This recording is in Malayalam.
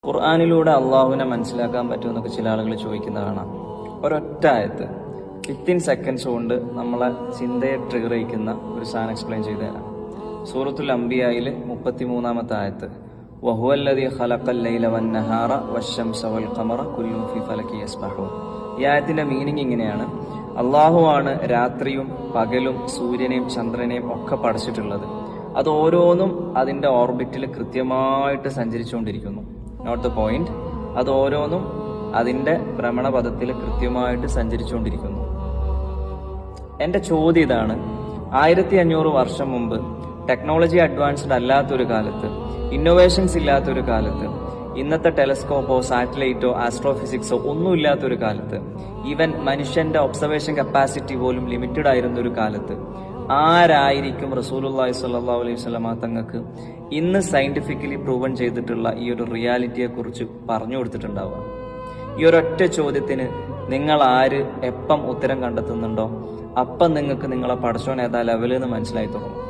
ഖുർആനിലൂടെ അള്ളാഹുവിനെ മനസ്സിലാക്കാൻ പറ്റുമെന്നൊക്കെ ചില ആളുകൾ ചോദിക്കുന്ന കാണാം. ഒരൊറ്റ ആയത്ത് 15 സെക്കൻഡ്സ് കൊണ്ട് നമ്മളെ ചിന്തയെ ട്രിഗർ ചെയ്യിക്കുന്ന ഒരു സാധനം എക്സ്പ്ലെയിൻ ചെയ്തു തരാം. സൂറത്തുൽ അംബിയായിൽ 33-ാമത്തെ ആയത്ത്, വഹുവല്ലദീ ഖലഖൽ ലൈല വന്നഹാറ വശംസ വൽ ഖമറ കുല്ലുൻ ഫീ ഫലകി യസ്ബഹൂൻ. ഈ ആയത്തിന്റെ മീനിങ് ഇങ്ങനെയാണ്: അള്ളാഹുവാണ് രാത്രിയും പകലും സൂര്യനെയും ചന്ദ്രനെയും ഒക്കെ പഠിച്ചിട്ടുള്ളത്. അത് ഓരോന്നും അതിന്റെ ഓർബിറ്റിൽ കൃത്യമായിട്ട് സഞ്ചരിച്ചുകൊണ്ടിരിക്കുന്നു. Not the point. അത് ഓരോന്നും അതിന്റെ ഭ്രമണപഥത്തിൽ കൃത്യമായിട്ട് സഞ്ചരിച്ചുകൊണ്ടിരിക്കുന്നു. എന്റെ ചോദ്യം ഇതാണ്: 1500 വർഷം മുമ്പ് ടെക്നോളജി അഡ്വാൻസ്ഡ് അല്ലാത്തൊരു കാലത്ത്, ഇന്നോവേഷൻസ് ഇല്ലാത്തൊരു കാലത്ത്, ഇന്നത്തെ ടെലസ്കോപ്പോ സാറ്റലൈറ്റോ ആസ്ട്രോഫിസിക്സോ ഒന്നുമില്ലാത്തൊരു കാലത്ത്, ഈവൻ മനുഷ്യന്റെ ഒബ്സർവേഷൻ കപ്പാസിറ്റി പോലും ലിമിറ്റഡ് ആയിരുന്ന ഒരു കാലത്ത് ആരായിരിക്കും റസൂലുള്ളാഹി സ്വല്ലല്ലാഹു അലൈഹി വസല്ലമ തങ്ങൾക്ക് ഇന്ന് സയന്റിഫിക്കലി പ്രൂവൺ ചെയ്തിട്ടുള്ള ഈ ഒരു റിയാലിറ്റിയെ കുറിച്ച് പറഞ്ഞു കൊടുത്തിട്ടുണ്ടാവുക? ഈ ഒരൊറ്റ ചോദ്യത്തിന് നിങ്ങൾ ആര് എപ്പം ഉത്തരം കണ്ടെത്തുന്നുണ്ടോ അപ്പം നിങ്ങൾക്ക് നിങ്ങളെ പടച്ചോൻ ഏതാ ലെവലെന്ന് മനസ്സിലായി തുടങ്ങും.